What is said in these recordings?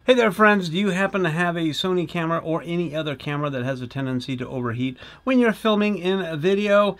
Hey there friends, do you happen to have a Sony camera or any other camera that has a tendency to overheat when you're filming in a video?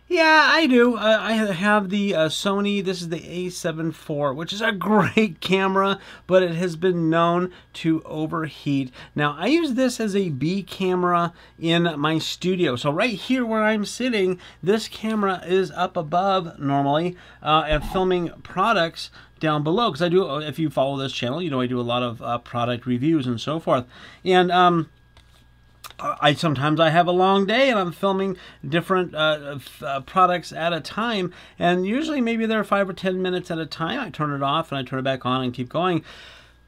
Yeah, I do. I have the Sony, this is the A7 IV, which is a great camera, but it has been known to overheat. Now, I use this as a B camera in my studio. So right here where I'm sitting, this camera is up above normally and filming products down below, because I do, if you follow this channel, you know I do a lot of product reviews and so forth. And sometimes I have a long day and I'm filming different products at a time, and usually maybe they're 5 or 10 minutes at a time. I turn it off and I turn it back on and keep going.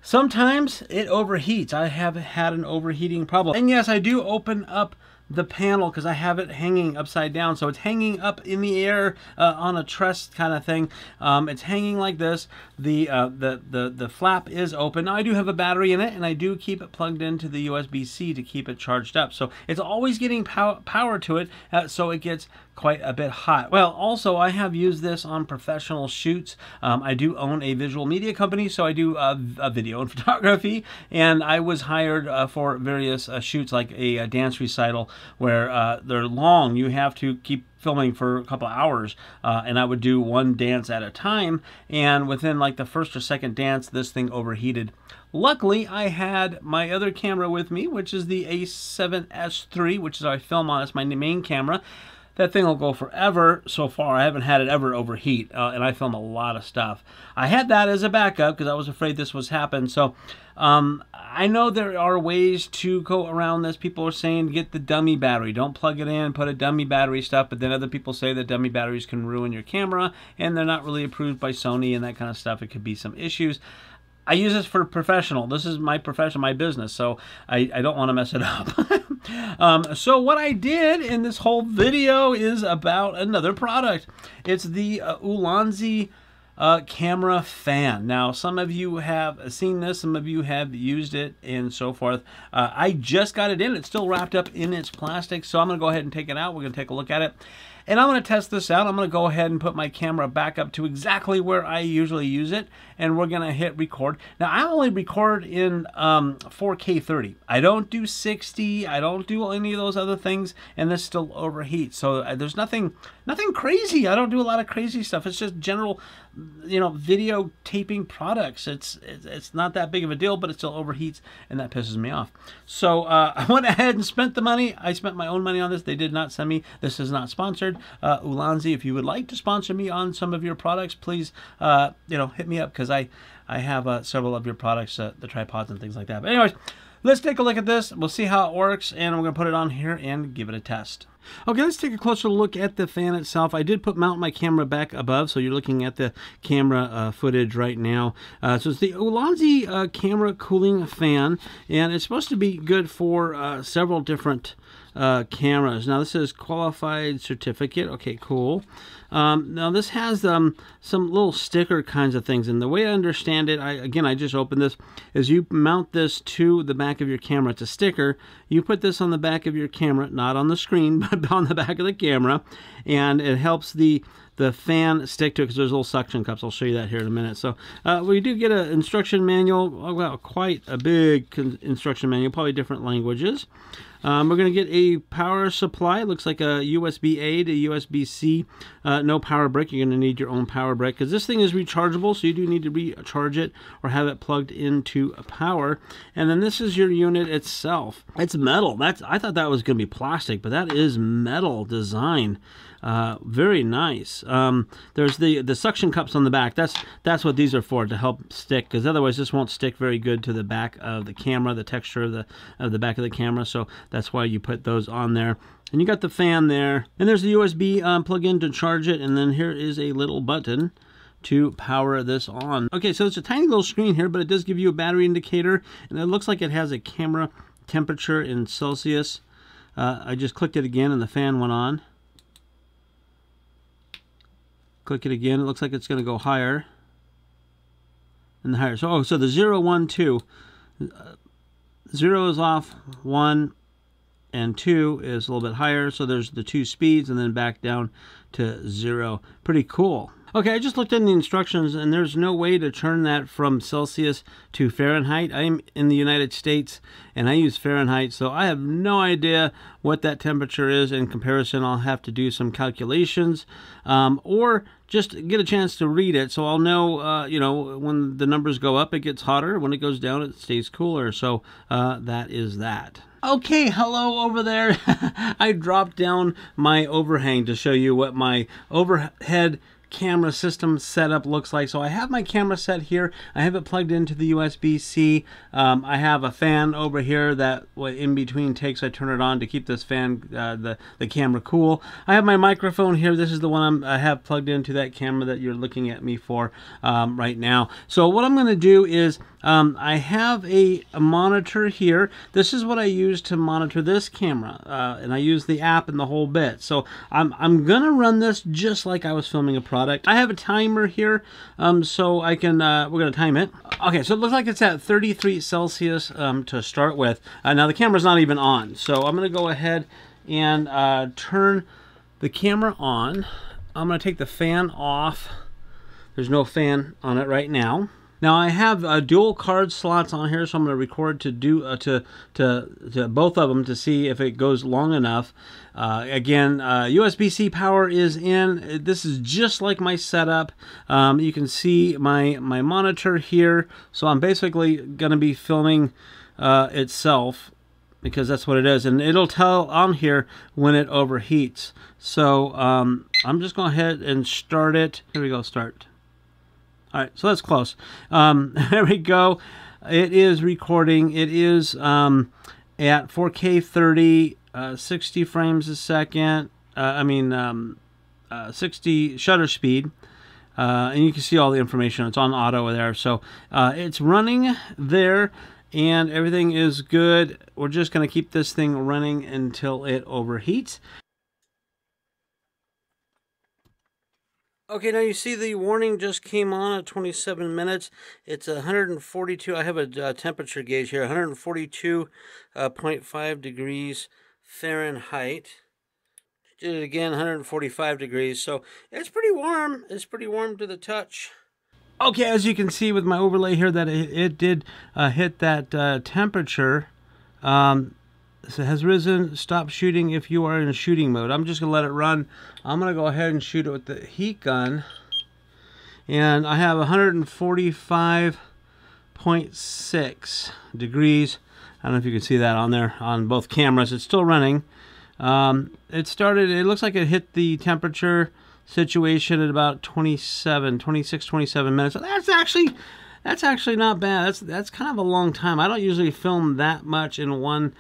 Sometimes it overheats. I have had an overheating problem. And yes, I do open up the panel because I have it hanging upside down, so it's hanging up in the air on a truss kind of thing. It's hanging like this. The flap is open. Now I do have a battery in it, and I do keep it plugged into the USB-C to keep it charged up, so it's always getting power to it, so it gets quite a bit hot. Well, also I have used this on professional shoots. I do own a visual media company, so I do video and photography, and I was hired for various shoots, like a dance recital where they're long. You have to keep filming for a couple hours, and I would do one dance at a time, and within like the first or second dance, this thing overheated. Luckily, I had my other camera with me, which is the A7S III, which is I film on. It's my main camera. That thing will go forever. So far, I haven't had it ever overheat, and I film a lot of stuff. I had that as a backup because I was afraid this was happen. So I know there are ways to go around this. People are saying get the dummy battery. Don't plug it in, put a dummy battery stuff, but then other people say that dummy batteries can ruin your camera, and they're not really approved by Sony and that kind of stuff. It could be some issues. I use this for professional. This is my profession, my business, so I don't want to mess it up. So what I did in this whole video is about another product. It's the ULANZI Camera Fan. Now, some of you have seen this, some of you have used it, and so forth. I just got it in. It's still wrapped up in its plastic, so I'm going to go ahead and take it out. We're going to take a look at it. And I'm going to test this out. I'm going to go ahead and put my camera back up to exactly where I usually use it, and we're going to hit record. Now, I only record in 4K 30. I don't do 60. I don't do any of those other things, and this still overheats. So there's nothing crazy. I don't do a lot of crazy stuff. It's just general, you know, video taping products. It's not that big of a deal, but it still overheats, and that pisses me off. So I went ahead and spent the money. I spent my own money on this. They did not send me. This is not sponsored. ULANZI, if you would like to sponsor me on some of your products, please, you know, hit me up, because I have several of your products, the tripods and things like that. But anyways, let's take a look at this. We'll see how it works, and we're going to put it on here and give it a test. Okay, let's take a closer look at the fan itself. I did mount my camera back above, so you're looking at the camera footage right now. So it's the ULANZI Camera Cooling Fan, and it's supposed to be good for several different cameras. Now, this is qualified certificate. Okay, cool. Now, this has some little sticker kinds of things, and the way I understand it, I just opened this, is you mount this to the back of your camera. It's a sticker. You put this on the back of your camera, not on the screen, but on the back of the camera, and it helps the fan stick to it, because there's little suction cups. I'll show you that here in a minute. So we do get an instruction manual, well, quite a big instruction manual, probably different languages. We're going to get a power supply. It looks like a USB-A to USB-C. No power brick. You're going to need your own power brick, because this thing is rechargeable, so you do need to recharge it or have it plugged into a power. And then this is your unit itself. It's metal. I thought that was going to be plastic, but that is metal design. Very nice. There's the suction cups on the back. That's what these are for, to help stick, because otherwise this won't stick very good to the back of the camera, the texture of the back of the camera. So that's why you put those on there. And you got the fan there, and there's the USB plug-in to charge it, and then here is a little button to power this on. Okay, so it's a tiny little screen here, but it does give you a battery indicator, and it looks like it has a camera temperature in Celsius. I just clicked it again, and the fan went on. Click it again. It looks like it's going to go higher and higher. So, so the 0, 1, 2. 0 is off, 1 and 2 is a little bit higher. So there's the two speeds, and then back down to 0. Pretty cool. Okay, I just looked in the instructions, and there's no way to turn that from Celsius to Fahrenheit. I'm in the United States, and I use Fahrenheit, so I have no idea what that temperature is in comparison. I'll have to do some calculations, or just get a chance to read it, so I'll know, you know, when the numbers go up, it gets hotter. When it goes down, it stays cooler. So that is that. Okay, hello over there. I dropped down my overhang to show you what my overhead camera system setup looks like. So I have my camera set here. I have it plugged into the USB-C. I have a fan over here that in between takes, I turn it on to keep this fan, the camera cool. I have my microphone here. This is the one I have plugged into that camera that you're looking at me for right now. So what I'm going to do is I have a monitor here. This is what I use to monitor this camera, and I use the app and the whole bit. So I'm gonna run this just like I was filming a product. I have a timer here, so I can we're gonna time it. Okay, so it looks like it's at 33 Celsius to start with. Now the camera's not even on, so I'm gonna go ahead and turn the camera on. I'm gonna take the fan off. There's no fan on it right now. Now I have dual card slots on here, so I'm going to record to both of them to see if it goes long enough. Again, USB-C power is in. This is just like my setup. You can see my monitor here, so I'm basically going to be filming itself, because that's what it is, and it'll tell on here when it overheats. So I'm just going to go ahead and start it. Here we go, start. All right, so that's close. There we go. It is recording. It is at 4K 30, 60 frames a second. 60 shutter speed. And you can see all the information. It's on auto there. So it's running there, and everything is good. We're just going to keep this thing running until it overheats. Okay, now you see the warning just came on at 27 minutes. It's 142. I have a temperature gauge here, 142.5 degrees Fahrenheit. Did it again, 145 degrees. So it's pretty warm. It's pretty warm to the touch. Okay, as you can see with my overlay here, that it did hit that temperature. So it has risen. Stop shooting if you are in shooting mode. I'm just going to let it run. I'm going to go ahead and shoot it with the heat gun. And I have 145.6 degrees. I don't know if you can see that on there on both cameras. It's still running. It looks like it hit the temperature situation at about 26, 27 minutes. So that's actually not bad. That's kind of a long time. I don't usually film that much in one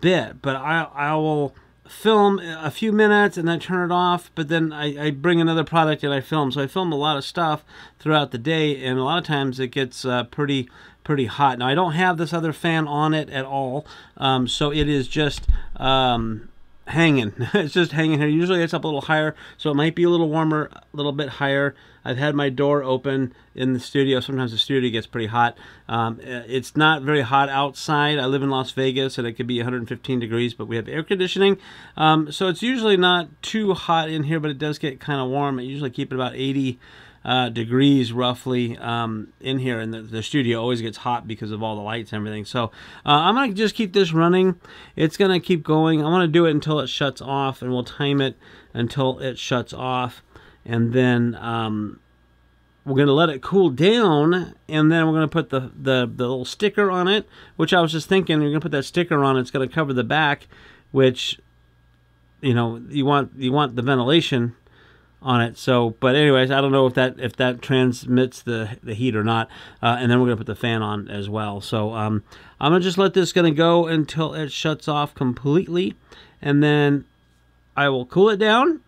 bit, but I will film a few minutes and then turn it off, but then I bring another product and I film. So I film a lot of stuff throughout the day, and a lot of times it gets pretty hot. Now I don't have this other fan on it at all, so it is just hanging. It's just hanging here. Usually it's up a little higher, so it might be a little warmer, a little bit higher. I've had my door open in the studio. Sometimes the studio gets pretty hot. It's not very hot outside. I live in Las Vegas, and it could be 115 degrees, but we have air conditioning. So it's usually not too hot in here, but it does get kind of warm. I usually keep it about 80 degrees roughly in here, and the studio always gets hot because of all the lights and everything. So I'm going to just keep this running. It's going to keep going. I want to do it until it shuts off, and we'll time it until it shuts off. And then we're going to let it cool down, and then we're going to put the little sticker on it, which I was just thinking, you're going to put that sticker on, it's going to cover the back, which, you know, you want the ventilation on it. So, but anyways, I don't know if that transmits the heat or not. And then we're going to put the fan on as well. So I'm going to just let this go until it shuts off completely, and then I will cool it down.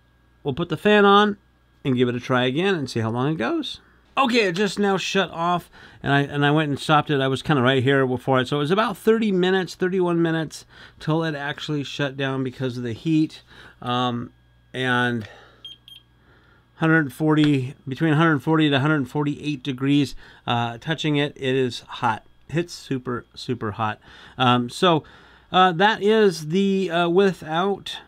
We'll put the fan on and give it a try again and see how long it goes. Okay, it just now shut off, and I went and stopped it. I was kind of right here before it, so it was about 30 minutes, 31 minutes till it actually shut down because of the heat, and 140, between 140 to 148 degrees. Touching it, it is hot. It's super hot. So that is the without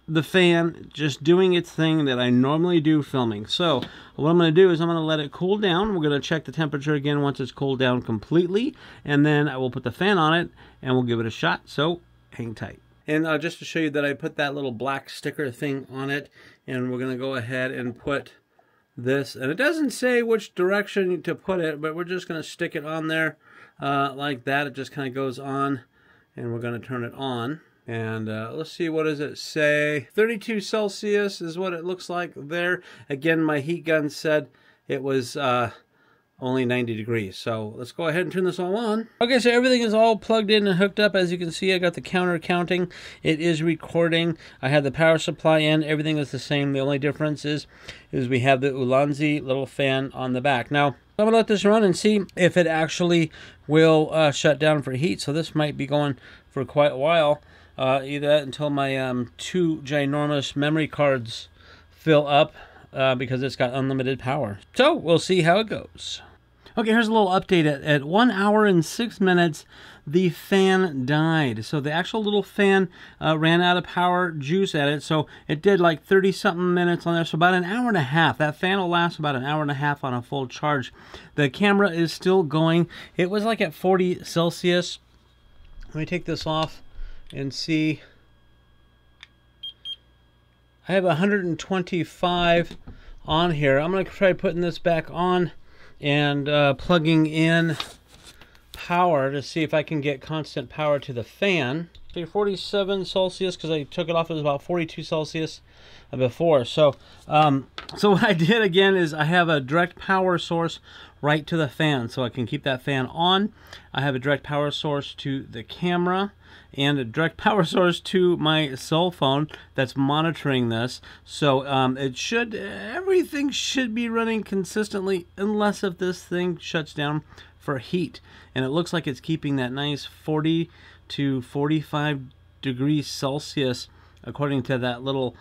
the fan just doing its thing that I normally do filming. So what I'm going to do is I'm going to let it cool down. We're going to check the temperature again once it's cooled down completely, and then I will put the fan on it and we'll give it a shot. So hang tight. And just to show you that I put that little black sticker thing on it, and we're going to go ahead and put this, and it doesn't say which direction to put it, but we're just going to stick it on there like that. It just kind of goes on, and we're going to turn it on. And let's see, what does it say? 32 Celsius is what it looks like there. Again, my heat gun said it was only 90 degrees. So let's go ahead and turn this all on. Okay, so everything is all plugged in and hooked up. As you can see, I got the counter counting. It is recording. I have the power supply in. Everything is the same. The only difference is we have the ULANZI little fan on the back. Now, I'm going to let this run and see if it actually will shut down for heat. So this might be going for quite a while. Either that until my 2 ginormous memory cards fill up because it's got unlimited power. So we'll see how it goes. Okay, here's a little update. At 1 hour and 6 minutes, the fan died. So the actual little fan ran out of power juice at it. So it did like 30-something minutes on there. So about an hour and a half. That fan will last about an hour and a half on a full charge. The camera is still going. It was like at 40 Celsius. Let me take this off and see. I have 125 on here. I'm going to try putting this back on and plugging in power to see if I can get constant power to the fan. Okay, 47 Celsius, because I took it off, it was about 42 Celsius before. So what I did again is I have a direct power source right to the fan, so I can keep that fan on. I have a direct power source to the camera and a direct power source to my cell phone that's monitoring this. So everything should be running consistently, unless if this thing shuts down for heat. And it looks like it's keeping that nice 40 to 45 degrees Celsius according to that little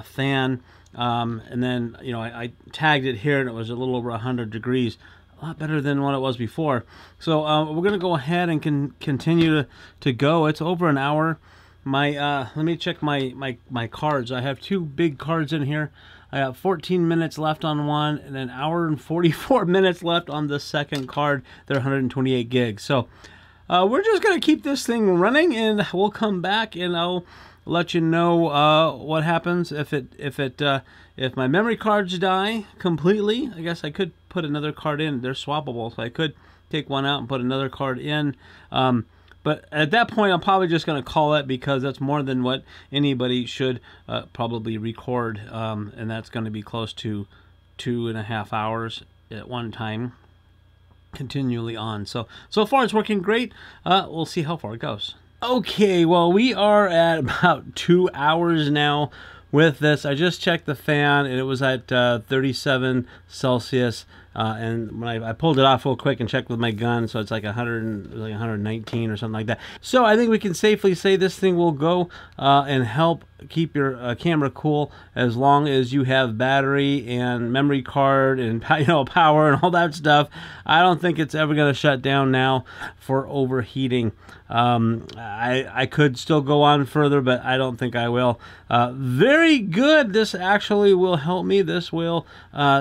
fan. And then, you know, I tagged it here and it was a little over 100 degrees. A lot better than what it was before. So we're going to go ahead and continue to go. It's over an hour. Let me check my cards. I have 2 big cards in here. I have 14 minutes left on one and an hour and 44 minutes left on the second card. They're 128 gigs. So we're just going to keep this thing running, and we'll come back and I'll let you know what happens if my memory cards die completely. I guess I could put another card in. They're swappable, so I could take one out and put another card in. But at that point, I'm probably just going to call it, because that's more than what anybody should probably record, and that's going to be close to 2.5 hours at one time, continually on. So far it's working great. We'll see how far it goes. Okay, well, we are at about 2 hours now with this. I just checked the fan and it was at 37 Celsius. And when I pulled it off real quick and checked with my gun, so it's like 119 or something like that. So I think we can safely say this thing will go and help keep your camera cool as long as you have battery and memory card and power and all that stuff. I don't think it's ever going to shut down now for overheating. I could still go on further, but I don't think I will. Very good. This actually will help me. This will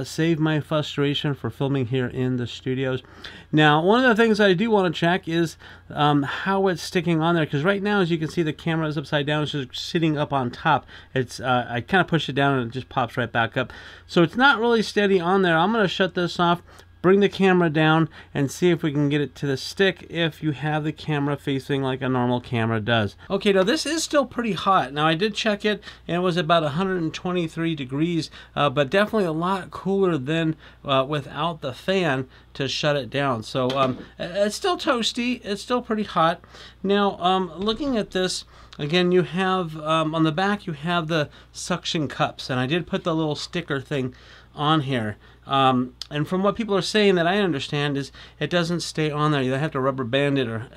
save my frustration for filming here in the studios. Now, one of the things I do want to check is how it's sticking on there, because right now, as you can see, the camera is upside down. It's just sitting up on top. It's I kind of push it down and it just pops right back up. So it's not really steady on there. I'm going to shut this off, bring the camera down, and see if we can get it to the stick if you have the camera facing like a normal camera does. Okay, now this is still pretty hot. Now I did check it and it was about 123 degrees, but definitely a lot cooler than without the fan to shut it down. So it's still toasty. It's still pretty hot. Now looking at this, again, you have on the back you have the suction cups, and I did put the little sticker thing on here. And from what people are saying, that I understand, is it doesn't stay on there. You have to rubber band it or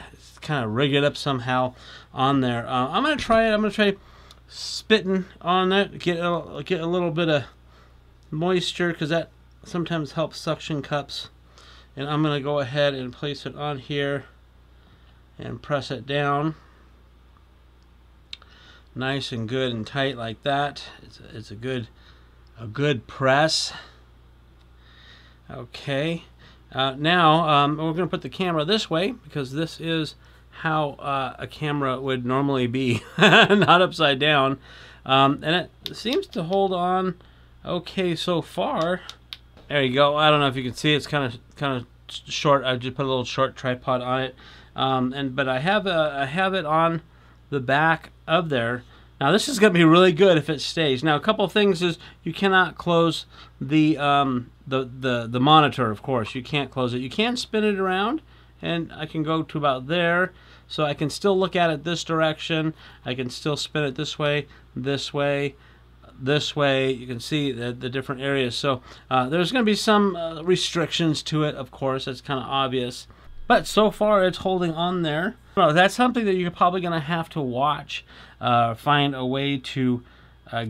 kind of rig it up somehow on there. I'm going to try it. I'm going to try spitting on it, get a little bit of moisture, because that sometimes helps suction cups. And I'm going to go ahead and place it on here and press it down. nice and good and tight like that. It's a good press. Okay. Now we're going to put the camera this way because this is how a camera would normally be, not upside down. And it seems to hold on okay so far. There you go. I don't know if you can see, it's kind of short. I just put a little short tripod on it, but I have it on the back of there. Now this is going to be really good if it stays. Now a couple of things is you cannot close the monitor. Of course you can't close it. You can spin it around, and I can go to about there, so I can still look at it this direction. I can still spin it this way, this way, this way. You can see the different areas. So there's going to be some restrictions to it, of course. That's kind of obvious. But so far it's holding on there. So that's something that you're probably going to have to watch. Find a way to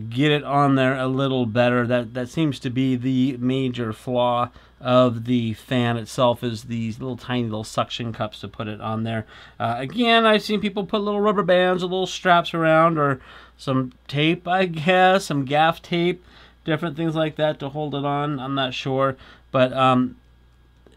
get it on there a little better. That seems to be the major flaw of the fan itself, is these little tiny little suction cups to put it on there. Again, I've seen people put little rubber bands or little straps around, or some tape, I guess, some gaff tape, different things like that to hold it on. I'm not sure, but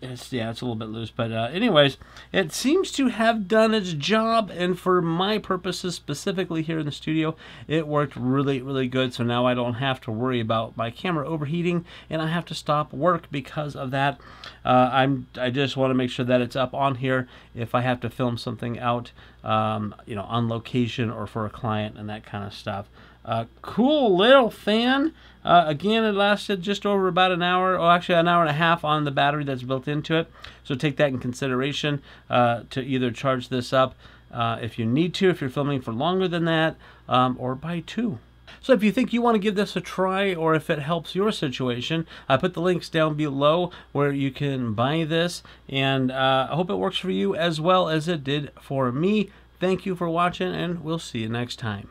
it's a little bit loose. But anyways, it seems to have done its job, and for my purposes specifically here in the studio, it worked really, really good. So now I don't have to worry about my camera overheating, and I have to stop work because of that. I just want to make sure that it's up on here if I have to film something out, you know, on location or for a client and that kind of stuff. Cool little fan. Again, it lasted just over about an hour, or actually an hour and a half on the battery that's built into it. So take that in consideration to either charge this up if you need to, if you're filming for longer than that, or buy two. So if you think you want to give this a try, or if it helps your situation, I put the links down below where you can buy this, and I hope it works for you as well as it did for me. Thank you for watching, and we'll see you next time.